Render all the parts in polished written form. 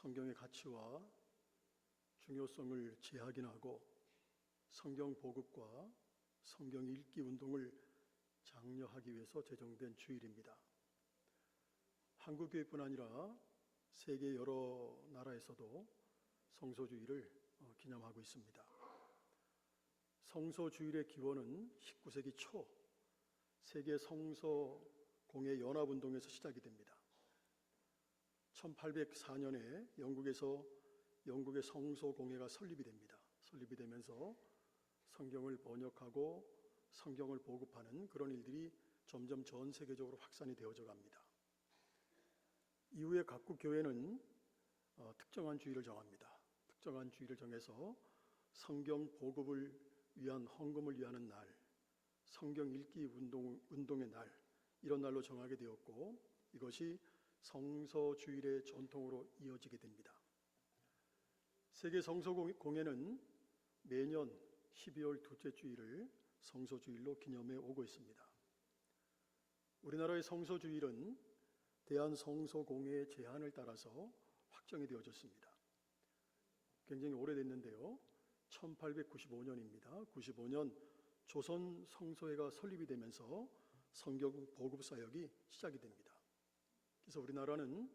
성경의 가치와 중요성을 재확인하고 성경 보급과 성경 읽기 운동을 장려하기 위해서 제정된 주일입니다. 한국교회뿐 아니라 세계 여러 나라에서도 성소주일을 기념하고 있습니다. 성소주일의 기원은 19세기 초 세계 성서공예 연합운동에서 시작이 됩니다. 1804년에 영국의 성소공예가 설립이 됩니다. 설립이 되면서 성경을 번역하고 성경을 보급하는 그런 일들이 점점 전 세계적으로 확산이 되어져 갑니다. 이후에 각국 교회는 특정한 주일을 정합니다. 특정한 주일을 정해서 성경 보급을 위한 헌금을 위하는 날, 성경 읽기 운동의 날, 이런 날로 정하게 되었고 이것이 성서주일의 전통으로 이어지게 됩니다. 세계 성서공예는 매년 12월 둘째 주일을 성서주일로 기념해 오고 있습니다. 우리나라의 성서주일은 대한성서공예의 제안을 따라서 확정이 되어졌습니다. 굉장히 오래됐는데요. 1895년입니다. 95년 조선 성서회가 설립이 되면서 성경 보급 사역이 시작이 됩니다. 그래서 우리나라는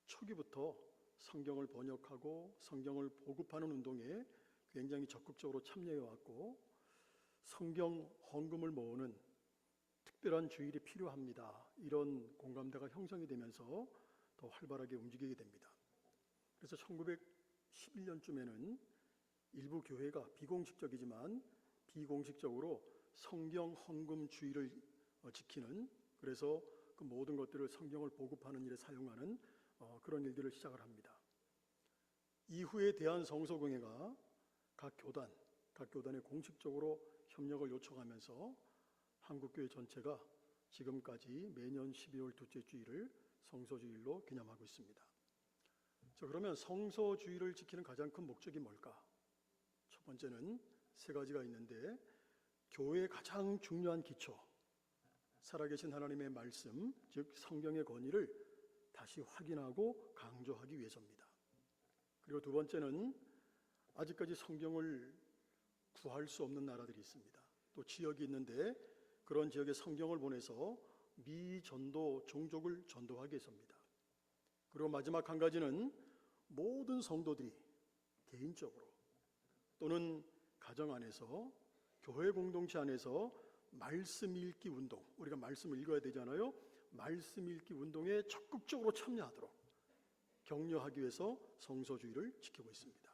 초기부터 성경을 번역하고 성경을 보급하는 운동에 굉장히 적극적으로 참여해 왔고 성경 헌금을 모으는 특별한 주일이 필요합니다. 이런 공감대가 형성이 되면서 더 활발하게 움직이게 됩니다. 그래서 1911년쯤에는 일부 교회가 비공식적이지만 비공식적으로 성경 헌금 주일을 지키는, 그래서 그 모든 것들을 성경을 보급하는 일에 사용하는 그런 일들을 시작을 합니다. 이후에 대한성서공예가 각 교단에 공식적으로 협력을 요청하면서 한국교회 전체가 지금까지 매년 12월 둘째 주일을 성서주일로 기념하고 있습니다. 자, 그러면 성서주일을 지키는 가장 큰 목적이 뭘까? 첫 번째는 세 가지가 있는데, 교회의 가장 중요한 기초, 살아계신 하나님의 말씀, 즉 성경의 권위를 다시 확인하고 강조하기 위해서입니다. 그리고 두 번째는 아직까지 성경을 구할 수 없는 나라들이 있습니다. 또 지역이 있는데 그런 지역에 성경을 보내서 미전도 종족을 전도하기 위해서입니다. 그리고 마지막 한 가지는 모든 성도들이 개인적으로 또는 가정 안에서, 교회 공동체 안에서 말씀 읽기 운동, 우리가 말씀을 읽어야 되잖아요. 말씀 읽기 운동에 적극적으로 참여하도록 격려하기 위해서 성서주일을 지키고 있습니다.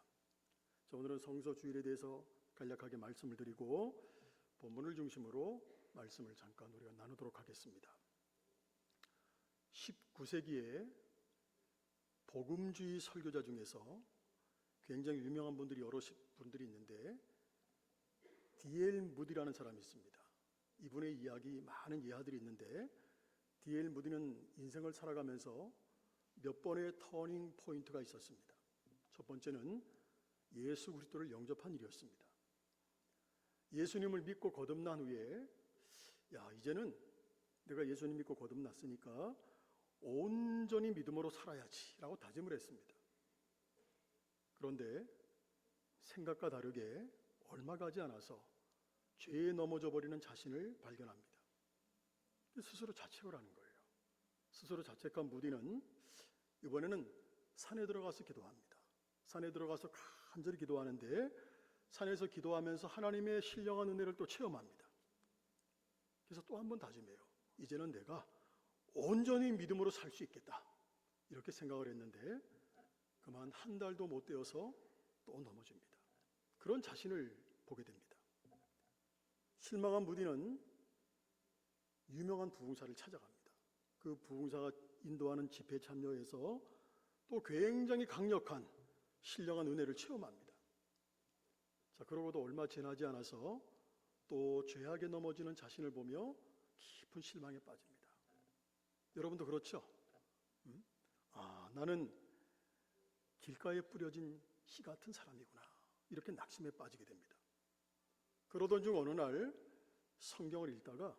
자, 오늘은 성서주일에 대해서 간략하게 말씀을 드리고 본문을 중심으로 말씀을 잠깐 우리가 나누도록 하겠습니다. 19세기에 복음주의 설교자 중에서 굉장히 유명한 분들이 여러 분들이 있는데 D.L. 무디라는 사람이 있습니다. 이분의 이야기, 많은 예화들이 있는데 D.L. 무디는 인생을 살아가면서 몇 번의 터닝 포인트가 있었습니다. 첫 번째는 예수 그리스도를 영접한 일이었습니다. 예수님을 믿고 거듭난 후에 이제는 내가 예수님 믿고 거듭났으니까 온전히 믿음으로 살아야지 라고 다짐을 했습니다. 그런데 생각과 다르게 얼마 가지 않아서 죄에 넘어져 버리는 자신을 발견합니다. 스스로 자책을 하는 거예요. 스스로 자책한 무디는 이번에는 산에 들어가서 기도합니다. 산에 들어가서 간절히 기도하는데 산에서 기도하면서 하나님의 신령한 은혜를 또 체험합니다. 그래서 또 한 번 다짐해요. 이제는 내가 온전히 믿음으로 살 수 있겠다, 이렇게 생각을 했는데 그만 한 달도 못 되어서 또 넘어집니다. 그런 자신을 보게 됩니다. 실망한 무디는 유명한 부흥사를 찾아갑니다. 그 부흥사가 인도하는 집회에 참여해서 또 굉장히 강력한 신령한 은혜를 체험합니다. 자, 그러고도 얼마 지나지 않아서 또 죄악에 넘어지는 자신을 보며 깊은 실망에 빠집니다. 여러분도 그렇죠? 나는 길가에 뿌려진 씨 같은 사람이구나, 이렇게 낙심에 빠지게 됩니다. 그러던 중 어느 날 성경을 읽다가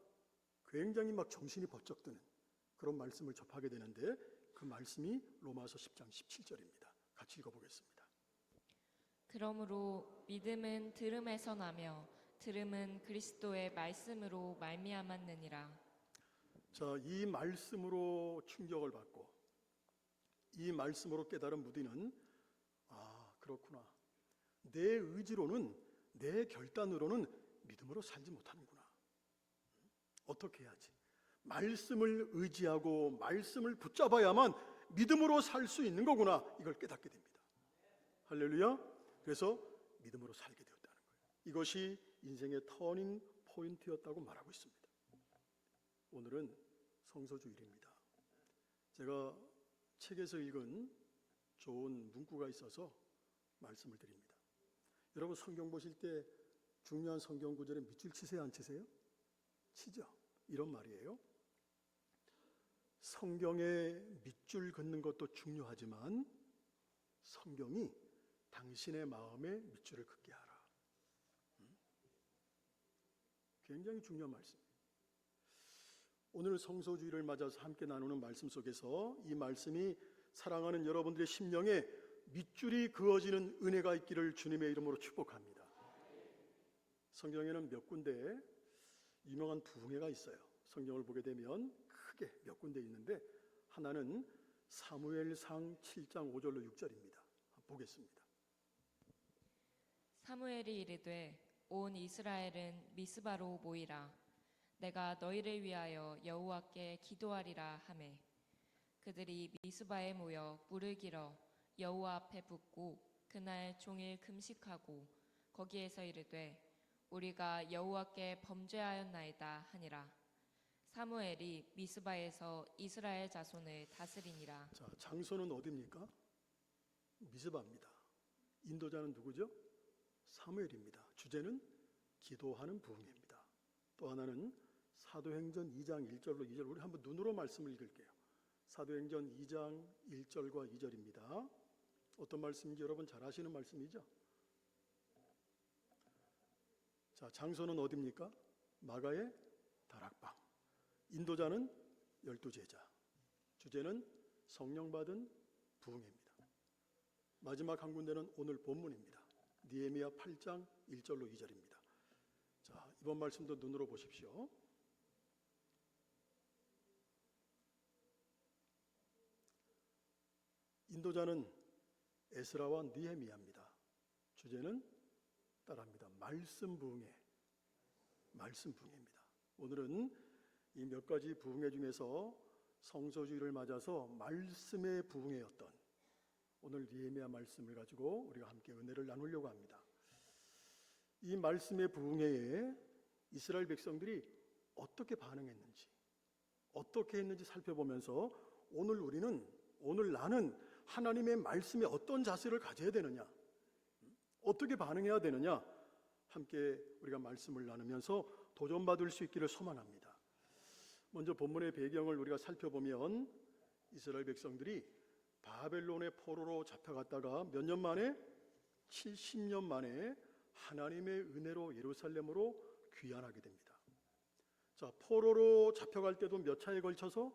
굉장히 막 정신이 번쩍 드는 그런 말씀을 접하게 되는데 그 말씀이 로마서 10장 17절입니다. 같이 읽어보겠습니다. 그러므로 믿음은 들음에서 나며 들음은 그리스도의 말씀으로 말미암았느니라. 자, 이 말씀으로 충격을 받고 이 말씀으로 깨달은 무디는 그렇구나. 내 의지로는 내 결단으로는 믿음으로 살지 못하는구나. 어떻게 해야지? 말씀을 의지하고 말씀을 붙잡아야만 믿음으로 살 수 있는 거구나. 이걸 깨닫게 됩니다. 할렐루야. 그래서 믿음으로 살게 되었다는 거예요. 이것이 인생의 터닝 포인트였다고 말하고 있습니다. 오늘은 성소주일입니다. 제가 책에서 읽은 좋은 문구가 있어서 말씀을 드립니다. 여러분 성경 보실 때 중요한 성경 구절에 밑줄 치세요, 안 치세요? 치죠. 이런 말이에요. 성경에 밑줄 긋는 것도 중요하지만 성경이 당신의 마음에 밑줄을 긋게 하라. 굉장히 중요한 말씀입니다. 오늘 성소주의를 맞아서 함께 나누는 말씀 속에서 이 말씀이 사랑하는 여러분들의 심령에 밑줄이 그어지는 은혜가 있기를 주님의 이름으로 축복합니다. 성경에는 몇 군데 유명한 부흥회가 있어요. 성경을 보게 되면 크게 몇 군데 있는데 하나는 사무엘상 7장 5절로 6절입니다. 보겠습니다. 사무엘이 이르되 온 이스라엘은 미스바로 모이라. 내가 너희를 위하여 여호와께 기도하리라 하매 그들이 미스바에 모여 물을 길어 여호와 앞에 붓고 그날 종일 금식하고 거기에서 이르되 우리가 여호와께 범죄하였나이다 하니라. 사무엘이 미스바에서 이스라엘 자손을 다스리니라. 자, 장소는 어디입니까? 미스바입니다. 인도자는 누구죠? 사무엘입니다. 주제는 기도하는 부흥회입니다. 또 하나는 사도행전 2장 1절로 2절, 우리 한번 눈으로 말씀을 읽을게요. 사도행전 2장 1절과 2절입니다. 어떤 말씀인지 여러분 잘 아시는 말씀이죠? 자, 장소는 어디입니까? 마가의 다락방. 인도자는 12제자. 주제는 성령 받은 부흥회입니다. 마지막 한 군데는 오늘 본문입니다. 느헤미야 8장 1절로 2절입니다. 자, 이번 말씀도 눈으로 보십시오. 인도자는 에스라와 느헤미야입니다. 주제는 따라합니다. 말씀 부흥회. 말씀 부흥회입니다. 오늘은 이 몇 가지 부흥회 중에서 성소주의를 맞아서 말씀의 부흥회였던 오늘 느헤미야 말씀을 가지고 우리가 함께 은혜를 나누려고 합니다. 이 말씀의 부흥회에 이스라엘 백성들이 어떻게 반응했는지, 어떻게 했는지 살펴보면서 오늘 나는 하나님의 말씀에 어떤 자세를 가져야 되느냐, 어떻게 반응해야 되느냐, 함께 우리가 말씀을 나누면서 도전받을 수 있기를 소망합니다. 먼저 본문의 배경을 우리가 살펴보면 이스라엘 백성들이 바벨론의 포로로 잡혀갔다가 몇 년 만에 70년 만에 하나님의 은혜로 예루살렘으로 귀환하게 됩니다. 자, 포로로 잡혀갈 때도 몇 차에 걸쳐서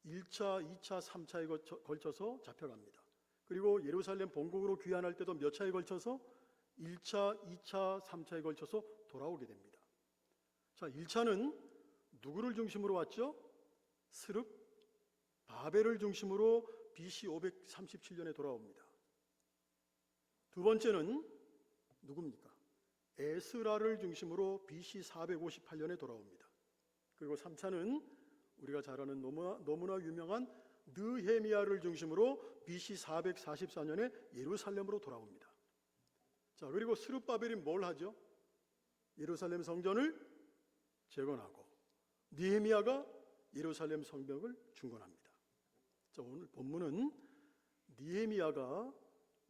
1차, 2차, 3차에 걸쳐서 잡혀갑니다. 그리고 예루살렘 본국으로 귀환할 때도 몇 차에 걸쳐서 1차, 2차, 3차에 걸쳐서 돌아오게 됩니다. 자, 1차는 누구를 중심으로 왔죠? 스룹 바벨을 중심으로 BC 537년에 돌아옵니다. 두 번째는 누굽니까? 에스라를 중심으로 BC 458년에 돌아옵니다. 그리고 3차는 우리가 잘 아는 너무나 유명한 느헤미야를 중심으로 BC 444년에 예루살렘으로 돌아옵니다. 자, 그리고 스룹바벨이 뭘 하죠? 예루살렘 성전을 재건하고 느헤미야가 예루살렘 성벽을 중건합니다. 자, 오늘 본문은 느헤미야가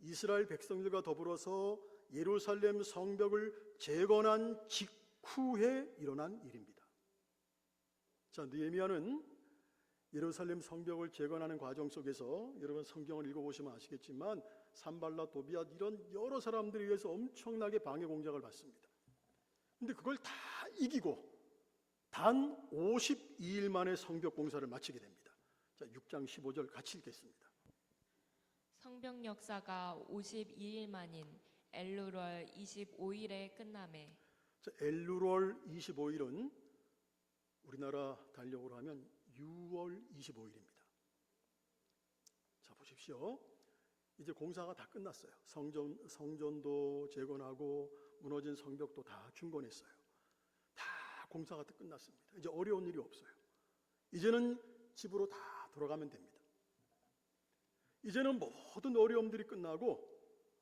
이스라엘 백성들과 더불어서 예루살렘 성벽을 재건한 직후에 일어난 일입니다. 자, 느헤미야는 예루살렘 성벽을 재건하는 과정 속에서 여러분 성경을 읽어보시면 아시겠지만 산발랏, 도비앗 이런 여러 사람들에 의해서 엄청나게 방해 공작을 받습니다. 그런데 그걸 다 이기고 단 52일 만에 성벽 공사를 마치게 됩니다. 자, 6장 15절 같이 읽겠습니다. 성벽 역사가 52일 만인 엘루월 25일에 끝남에. 자, 엘루월 25일은 우리나라 달력으로 하면 6월 25일입니다. 자, 보십시오. 이제 공사가 다 끝났어요. 성전도 재건하고 무너진 성벽도 다 중건했어요. 다 공사가 다 끝났습니다. 이제 어려운 일이 없어요. 이제는 집으로 다 돌아가면 됩니다. 이제는 모든 어려움들이 끝나고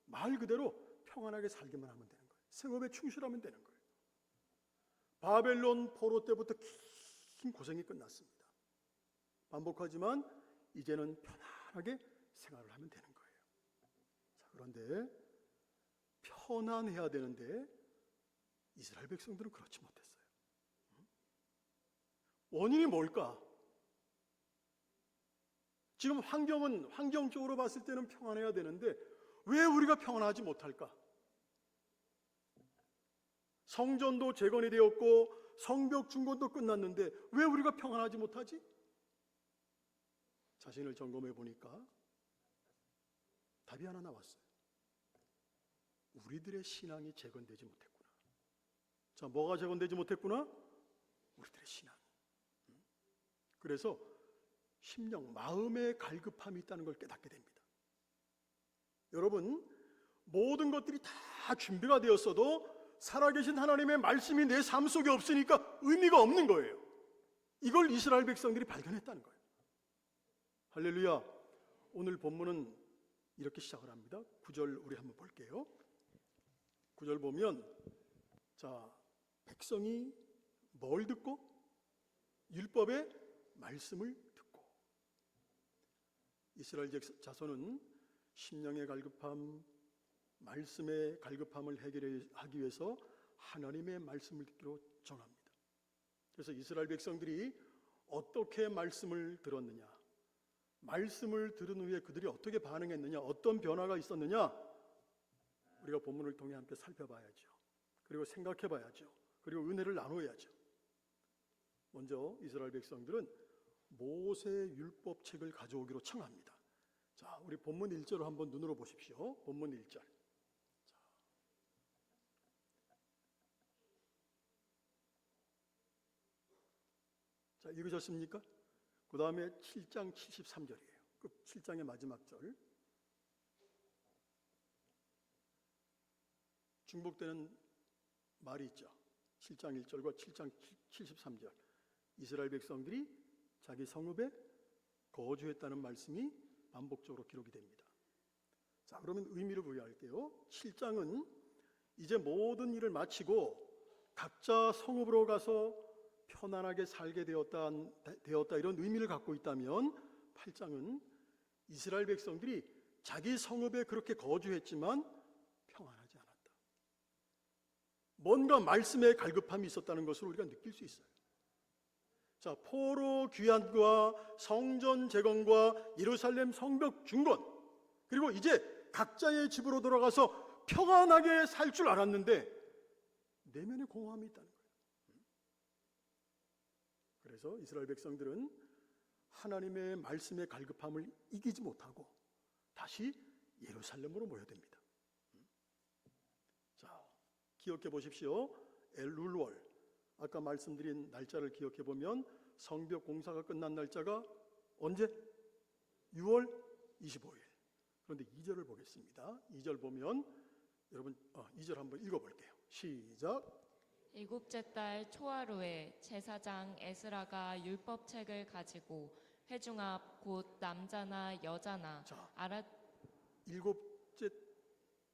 말 그대로 평안하게 살기만 하면 되는 거예요. 생업에 충실하면 되는 거예요. 바벨론 포로 때부터 긴 고생이 끝났습니다. 반복하지만 이제는 편안하게 생활을 하면 되는 거예요. 자, 그런데 편안해야 되는데 이스라엘 백성들은 그렇지 못했어요. 원인이 뭘까? 지금 환경적으로 봤을 때는 평안해야 되는데 왜 우리가 평안하지 못할까? 성전도 재건이 되었고 성벽 중건도 끝났는데 왜 우리가 평안하지 못하지? 자신을 점검해 보니까 답이 하나 나왔어요. 우리들의 신앙이 재건되지 못했구나. 자, 뭐가 재건되지 못했구나? 우리들의 신앙. 그래서 심령, 마음의 갈급함이 있다는 걸 깨닫게 됩니다. 여러분, 모든 것들이 다 준비가 되었어도 살아계신 하나님의 말씀이 내 삶 속에 없으니까 의미가 없는 거예요. 이걸 이스라엘 백성들이 발견했다는 거예요. 할렐루야. 오늘 본문은 이렇게 시작을 합니다. 9절 우리 한번 볼게요. 9절 보면, 자, 백성이 뭘 듣고? 율법의 말씀을 듣고. 이스라엘 자손은 심령의 갈급함, 말씀의 갈급함을 해결하기 위해서 하나님의 말씀을 듣기로 정합니다. 그래서 이스라엘 백성들이 어떻게 말씀을 들었느냐, 말씀을 들은 후에 그들이 어떻게 반응했느냐, 어떤 변화가 있었느냐, 우리가 본문을 통해 함께 살펴봐야죠. 그리고 생각해 봐야죠. 그리고 은혜를 나눠야죠. 먼저 이스라엘 백성들은 모세 율법책을 가져오기로 청합니다. 자, 우리 본문 1절을 한번 눈으로 보십시오. 본문 1절. 자, 읽으셨습니까? 그 다음에 7장 73절이에요. 그 7장의 마지막 절. 중복되는 말이 있죠. 7장 1절과 7장 73절. 이스라엘 백성들이 자기 성읍에 거주했다는 말씀이 반복적으로 기록이 됩니다. 자, 그러면 의미를 부여할게요. 7장은 이제 모든 일을 마치고 각자 성읍으로 가서 편안하게 살게 되었다 이런 의미를 갖고 있다면, 8장은 이스라엘 백성들이 자기 성읍에 그렇게 거주했지만 평안하지 않았다. 뭔가 말씀에 갈급함이 있었다는 것을 우리가 느낄 수 있어요. 자, 포로 귀환과 성전 재건과 예루살렘 성벽 중건, 그리고 이제 각자의 집으로 돌아가서 평안하게 살 줄 알았는데 내면에 공허함이 있다는 거예요. 그래서 이스라엘 백성들은 하나님의 말씀의 갈급함을 이기지 못하고 다시 예루살렘으로 모여듭니다. 자, 기억해 보십시오. 엘룰월, 아까 말씀드린 날짜를 기억해 보면 성벽 공사가 끝난 날짜가 언제? 6월 25일. 그런데 2절을 보겠습니다. 2절 보면 여러분 2절 한번 읽어볼게요. 시작. 일곱째 달 초하루에 제사장 에스라가 율법책을 가지고 회중 앞 곧 남자나 여자나 자, 일곱째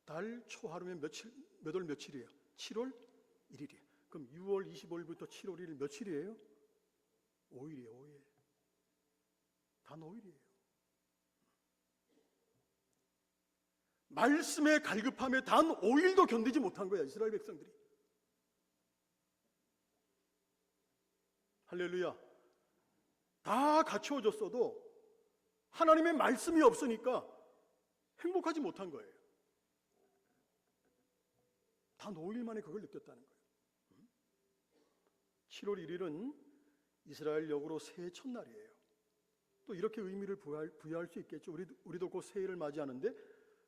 달 초하루면 몇 월 며칠이에요? 7월 1일이에요. 그럼 6월 25일부터 7월 1일 며칠이에요? 5일이에요. 5일. 단 5일이에요. 말씀의 갈급함에 단 5일도 견디지 못한 거야, 이스라엘 백성들이. 할렐루야. 다 갖추어졌어도 하나님의 말씀이 없으니까 행복하지 못한 거예요. 단 5일 만에 그걸 느꼈다는 거예요. 7월 1일은 이스라엘 역으로 새해 첫날이에요. 또 이렇게 의미를 부여할 수 있겠죠. 우리도 곧 새해를 맞이하는데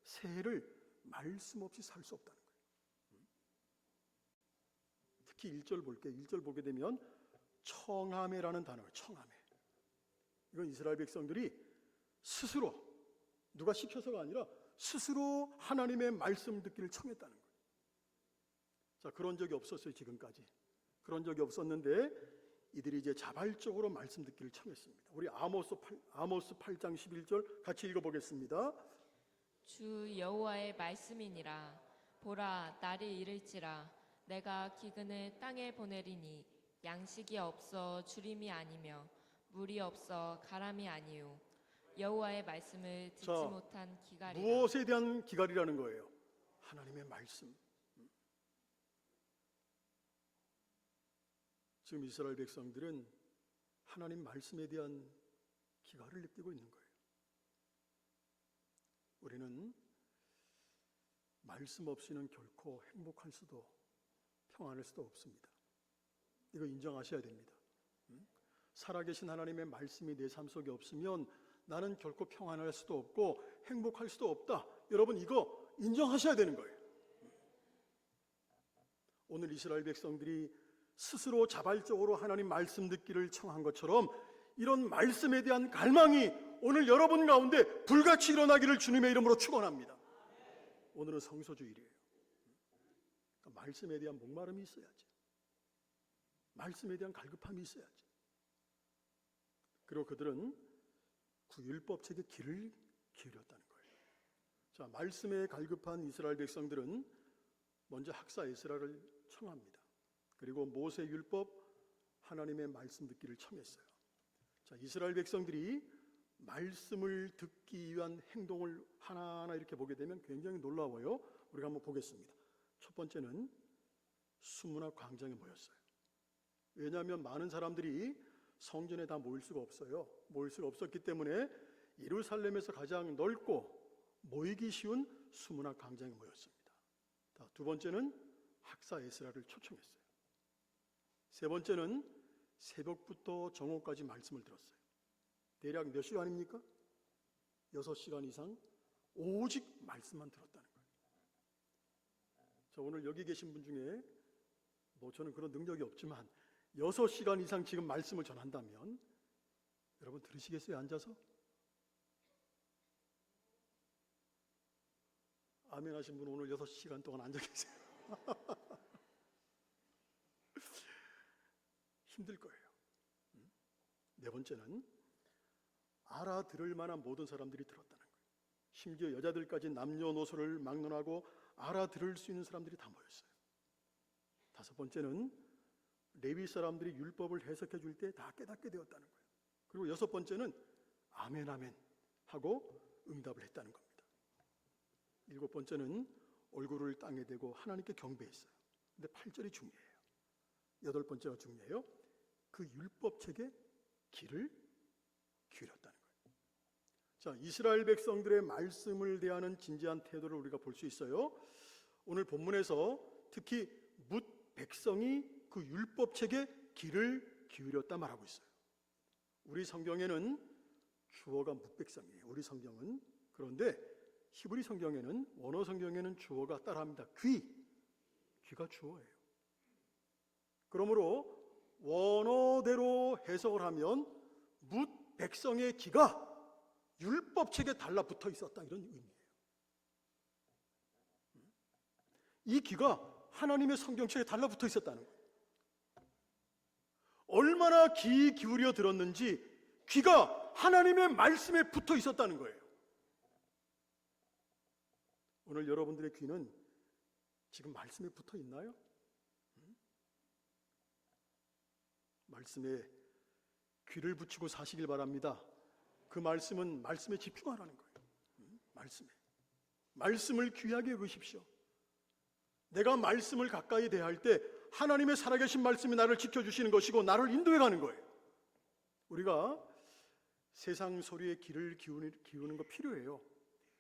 새해를 말씀 없이 살 수 없다는 거예요. 특히 1절 볼게요. 1절 보게 되면 청함회라는 단어예요. 청함회. 이건 이스라엘 백성들이 스스로, 누가 시켜서가 아니라 스스로 하나님의 말씀 듣기를 청했다는 거예요. 자, 그런 적이 없었어요. 지금까지 그런 적이 없었는데 이들이 이제 자발적으로 말씀 듣기를 청했습니다. 우리 아모스 8장 11절 같이 읽어보겠습니다. 주 여호와의 말씀이니라. 보라, 날이 이를지라. 내가 기근을 땅에 보내리니 양식이 없어 주림이 아니며 물이 없어 가람이 아니요 여호와의 말씀을 듣지 못한 기갈이라. 무엇에 대한 기갈이라는 거예요? 하나님의 말씀. 지금 이스라엘 백성들은 하나님 말씀에 대한 기갈을 느끼고 있는 거예요. 우리는 말씀 없이는 결코 행복할 수도 평안할 수도 없습니다. 이거 인정하셔야 됩니다. 살아계신 하나님의 말씀이 내 삶 속에 없으면 나는 결코 평안할 수도 없고 행복할 수도 없다. 여러분, 이거 인정하셔야 되는 거예요. 오늘 이스라엘 백성들이 스스로 자발적으로 하나님 말씀 듣기를 청한 것처럼 이런 말씀에 대한 갈망이 오늘 여러분 가운데 불같이 일어나기를 주님의 이름으로 축원합니다. 오늘은 성소주일이에요. 그러니까 말씀에 대한 목마름이 있어야지. 말씀에 대한 갈급함이 있어야지. 그리고 그들은 그 율법책에 귀를 기울였다는 거예요. 자, 말씀에 갈급한 이스라엘 백성들은 먼저 학사 에스라를 청합니다. 그리고 모세 율법, 하나님의 말씀 듣기를 청했어요. 자, 이스라엘 백성들이 말씀을 듣기 위한 행동을 하나하나 이렇게 보게 되면 굉장히 놀라워요. 우리가 한번 보겠습니다. 첫 번째는 수문학 광장에 모였어요. 왜냐하면 많은 사람들이 성전에 다 모일 수가 없어요. 모일 수가 없었기 때문에 예루살렘에서 가장 넓고 모이기 쉬운 수문학 광장에 모였습니다. 두 번째는 학사 에스라를 초청했어요. 세 번째는 새벽부터 정오까지 말씀을 들었어요. 대략 몇 시간입니까? 6시간 이상 오직 말씀만 들었다는 거예요. 자, 오늘 여기 계신 분 중에 저는 그런 능력이 없지만 6시간 이상 지금 말씀을 전한다면 여러분 들으시겠어요? 앉아서? 아멘 하신 분 오늘 6시간 동안 앉아 계세요. 힘들 거예요. 네 번째는 알아들을 만한 모든 사람들이 들었다는 거예요. 심지어 여자들까지 남녀노소를 막론하고 알아들을 수 있는 사람들이 다 모였어요. 다섯 번째는 레위 사람들이 율법을 해석해 줄 때 다 깨닫게 되었다는 거예요. 그리고 여섯 번째는 아멘 아멘 하고 응답을 했다는 겁니다. 일곱 번째는 얼굴을 땅에 대고 하나님께 경배했어요. 근데 8절이 중요해요. 여덟 번째가 중요해요. 그 율법책에 귀를 기울였다는 거예요. 자, 이스라엘 백성들의 말씀을 대하는 진지한 태도를 우리가 볼 수 있어요. 오늘 본문에서 특히 뭇 백성이 그 율법책에 귀를 기울였다 말하고 있어요. 우리 성경에는 주어가 뭇 백성이에요. 우리 성경은. 그런데 히브리 성경에는, 원어 성경에는 주어가 따라합니다. 귀가 주어예요. 그러므로 원어대로 해석을 하면 뭇 백성의 귀가 율법책에 달라붙어 있었다, 이런 의미예요. 이 귀가 하나님의 성경책에 달라붙어 있었다는 거예요. 얼마나 귀 기울여 들었는지 귀가 하나님의 말씀에 붙어 있었다는 거예요. 오늘 여러분들의 귀는 지금 말씀에 붙어 있나요? 말씀에 귀를 붙이고 사시길 바랍니다. 그 말씀은 말씀에 집중하라는 거예요. 말씀을 귀하게 여기십시오. 내가 말씀을 가까이 대할 때 하나님의 살아계신 말씀이 나를 지켜주시는 것이고 나를 인도해 가는 거예요. 우리가 세상 소리에 귀를 기우는 거 필요해요.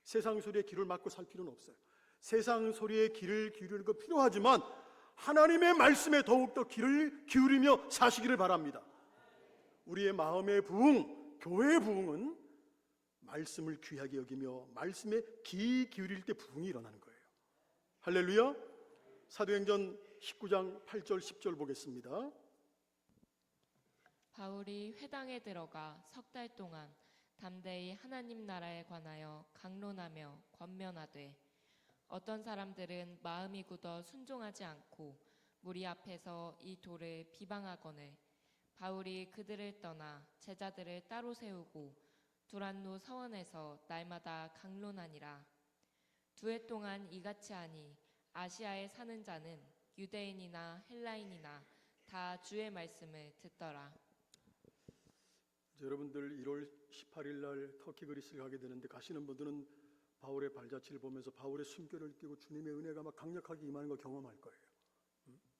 세상 소리에 귀를 막고 살 필요는 없어요. 세상 소리에 귀를 기울이는 거 필요하지만 하나님의 말씀에 더욱더 귀를 기울이며 사시기를 바랍니다. 우리의 마음의 부흥, 교회의 부흥은 말씀을 귀하게 여기며 말씀에 귀 기울일 때 부흥이 일어나는 거예요. 할렐루야. 사도행전 19장 8절 10절 보겠습니다. 바울이 회당에 들어가 석 달 동안 담대히 하나님 나라에 관하여 강론하며 권면하되 어떤 사람들은 마음이 굳어 순종하지 않고 무리 앞에서 이 돌을 비방하거늘 바울이 그들을 떠나 제자들을 따로 세우고 두란노 서원에서 날마다 강론하니라. 2해 동안 이같이 하니 아시아에 사는 자는 유대인이나 헬라인이나 다 주의 말씀을 듣더라. 여러분들 1월 18일 날 터키 그리스를 가게 되는데 가시는 분들은 바울의 발자취를 보면서 바울의 숨결을 느끼고 주님의 은혜가 막 강력하게 임하는 걸 경험할 거예요.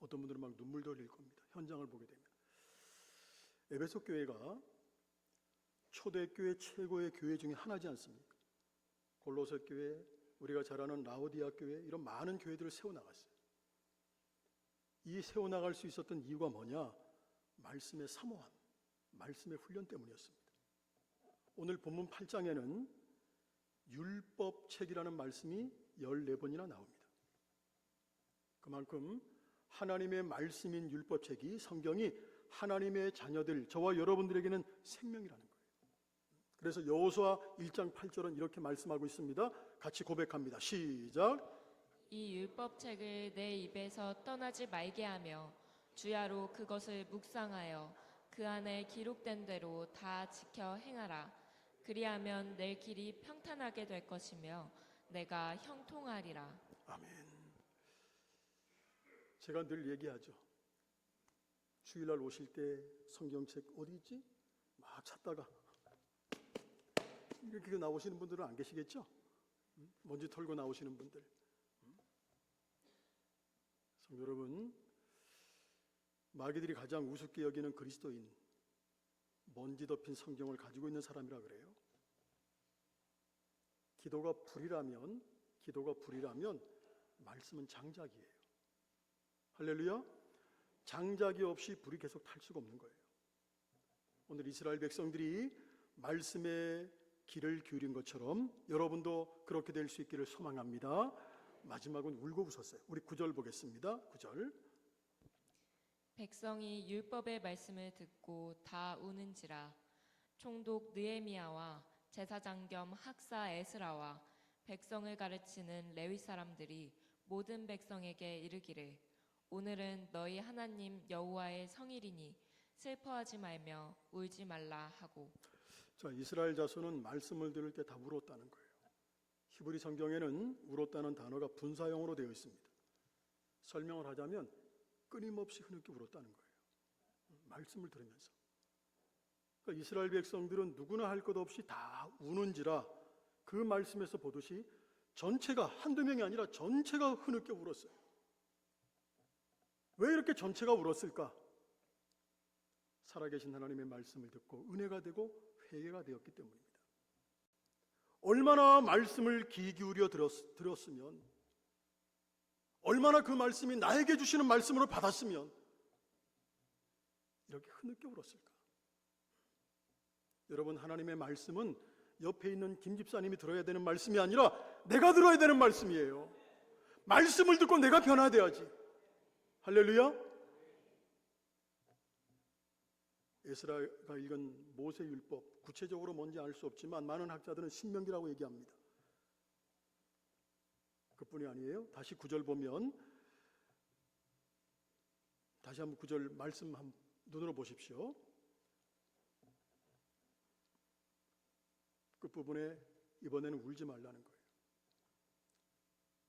어떤 분들은 막 눈물도 흘릴 겁니다. 현장을 보게 되면. 에베소 교회가 초대교회 최고의 교회 중에 하나지 않습니까? 골로새 교회, 우리가 잘 아는 라오디아 교회, 이런 많은 교회들을 세워나갔어요. 이 세워나갈 수 있었던 이유가 뭐냐? 말씀의 사모함, 말씀의 훈련 때문이었습니다. 오늘 본문 8장에는 율법책이라는 말씀이 14번이나 나옵니다. 그만큼 하나님의 말씀인 율법책이, 성경이 하나님의 자녀들, 저와 여러분들에게는 생명이라는 거예요. 그래서 여호수아 1장 8절은 이렇게 말씀하고 있습니다. 같이 고백합니다. 시작. 이 율법책을 내 입에서 떠나지 말게 하며 주야로 그것을 묵상하여 그 안에 기록된 대로 다 지켜 행하라. 그리하면 내 길이 평탄하게 될 것이며 내가 형통하리라. 아멘. 제가 늘 얘기하죠. 주일날 오실 때 성경책 어디 있지? 막 찾다가 이렇게 나오시는 분들은 안 계시겠죠? 먼지 털고 나오시는 분들. 성도 여러분, 마귀들이 가장 우습게 여기는 그리스도인, 먼지 덮인 성경을 가지고 있는 사람이라 그래요. 기도가 불이라면 말씀은 장작이에요. 할렐루야. 장작이 없이 불이 계속 탈 수가 없는 거예요. 오늘 이스라엘 백성들이 말씀에 귀를 기울인 것처럼 여러분도 그렇게 될 수 있기를 소망합니다. 마지막은 울고 웃었어요. 우리 9절 보겠습니다. 9절. 백성이 율법의 말씀을 듣고 다 우는지라. 총독 느헤미야와 제사장 겸 학사 에스라와 백성을 가르치는 레위 사람들이 모든 백성에게 이르기를 오늘은 너희 하나님 여호와의 성일이니 슬퍼하지 말며 울지 말라 하고. 자, 이스라엘 자손은 말씀을 들을 때 다 울었다는 거예요. 히브리 성경에는 울었다는 단어가 분사형으로 되어 있습니다. 설명을 하자면 끊임없이 흐느껴 울었다는 거예요. 말씀을 들으면서. 그러니까 이스라엘 백성들은 누구나 할 것 없이 다 우는지라 그 말씀에서 보듯이 전체가, 한두 명이 아니라 전체가 흐느껴 울었어요. 왜 이렇게 전체가 울었을까? 살아계신 하나님의 말씀을 듣고 은혜가 되고 회개가 되었기 때문입니다. 얼마나 말씀을 귀 기울여 들었으면, 얼마나 그 말씀이 나에게 주시는 말씀으로 받았으면 이렇게 흐느껴 울었을까? 여러분, 하나님의 말씀은 옆에 있는 김 집사님이 들어야 되는 말씀이 아니라 내가 들어야 되는 말씀이에요. 말씀을 듣고 내가 변화돼야지. 할렐루야. 에스라가 읽은 모세율법, 구체적으로 뭔지 알 수 없지만 많은 학자들은 신명기라고 얘기합니다. 그뿐이 아니에요. 다시 9절 보면, 다시 한번 9절 말씀 눈으로 보십시오. 끝부분에 이번에는 울지 말라는 거예요.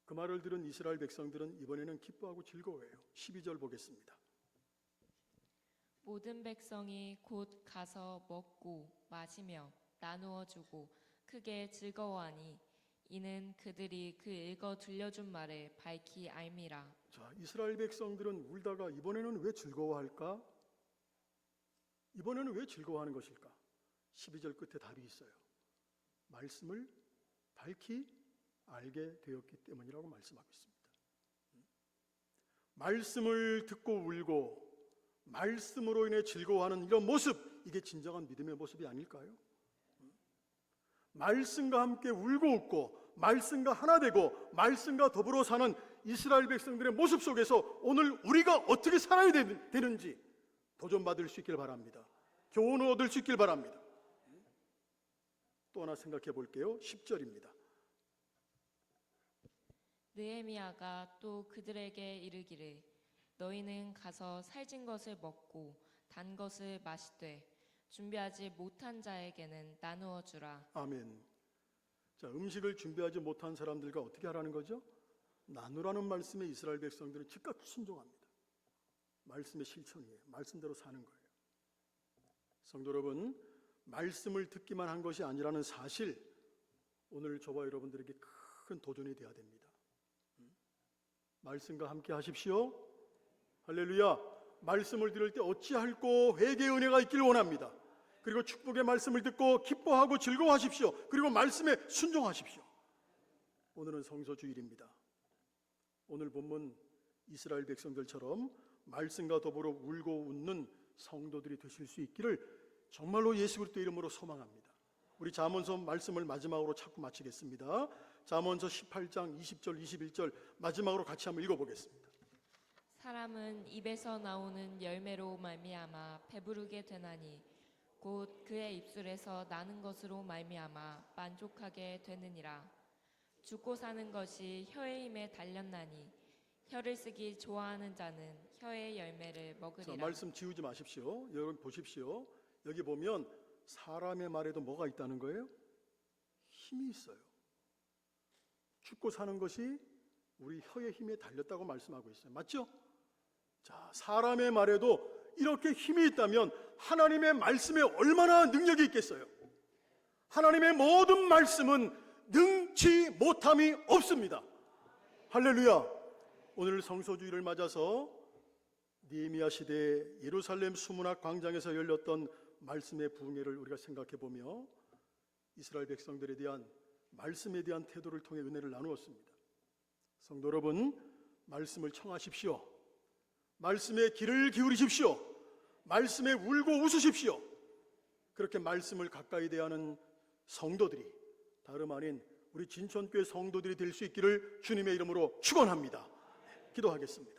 그 말을 들은 이스라엘 백성들은 이번에는 기뻐하고 즐거워해요. 12절 보겠습니다. 모든 백성이 곧 가서 먹고 마시며 나누어 주고 크게 즐거워하니 이는 그들이 그 읽어 들려준 말을 밝히 알미라. 자, 이스라엘 백성들은 울다가 이번에는 왜 즐거워할까? 이번에는 왜 즐거워하는 것일까? 12절 끝에 답이 있어요. 말씀을 밝히 알게 되었기 때문이라고 말씀하고 있습니다. 말씀을 듣고 울고 말씀으로 인해 즐거워하는 이런 모습, 이게 진정한 믿음의 모습이 아닐까요? 말씀과 함께 울고 웃고 말씀과 하나 되고 말씀과 더불어 사는 이스라엘 백성들의 모습 속에서 오늘 우리가 어떻게 살아야 되는지 도전받을 수 있길 바랍니다. 교훈을 얻을 수 있길 바랍니다. 또 하나 생각해 볼게요. 10절입니다. 느헤미야가 또 그들에게 이르기를 너희는 가서 살진 것을 먹고 단 것을 마시되 준비하지 못한 자에게는 나누어 주라. 아멘. 자, 음식을 준비하지 못한 사람들과 어떻게 하라는 거죠? 나누라는 말씀에 이스라엘 백성들은 즉각 순종합니다. 말씀의 실천이에요. 말씀대로 사는 거예요. 성도 여러분, 말씀을 듣기만 한 것이 아니라는 사실, 오늘 저와 여러분들에게 큰 도전이 되어야 됩니다. 말씀과 함께 하십시오. 할렐루야. 말씀을 들을 때 어찌할꼬 회개의 은혜가 있기를 원합니다. 그리고 축복의 말씀을 듣고 기뻐하고 즐거워하십시오. 그리고 말씀에 순종하십시오. 오늘은 성소주일입니다. 오늘 본문 이스라엘 백성들처럼 말씀과 더불어 울고 웃는 성도들이 되실 수 있기를 정말로 예수 그리스도 이름으로 소망합니다. 우리 잠언서 말씀을 마지막으로 찾고 마치겠습니다. 잠언서 18장 20절 21절 마지막으로 같이 한번 읽어보겠습니다. 사람은 입에서 나오는 열매로 말미암아 배부르게 되나니 곧 그의 입술에서 나는 것으로 말미암아 만족하게 되느니라. 죽고 사는 것이 혀의 힘에 달렸나니 혀를 쓰기 좋아하는 자는 혀의 열매를 먹으리라. 자, 말씀 지우지 마십시오. 여러분 보십시오. 여기 보면 사람의 말에도 뭐가 있다는 거예요? 힘이 있어요. 죽고 사는 것이 우리 혀의 힘에 달렸다고 말씀하고 있어요. 맞죠? 자, 사람의 말에도 이렇게 힘이 있다면 하나님의 말씀에 얼마나 능력이 있겠어요? 하나님의 모든 말씀은 능치 못함이 없습니다. 할렐루야. 오늘 성소주일을 맞아서 느헤미야 시대에 예루살렘 수문학 광장에서 열렸던 말씀의 부흥회를 우리가 생각해 보며 이스라엘 백성들에 대한 말씀에 대한 태도를 통해 은혜를 나누었습니다. 성도 여러분, 말씀을 청하십시오. 말씀에 귀를 기울이십시오. 말씀에 울고 웃으십시오. 그렇게 말씀을 가까이 대하는 성도들이 다름 아닌 우리 진천교회 성도들이 될 수 있기를 주님의 이름으로 축원합니다. 기도하겠습니다.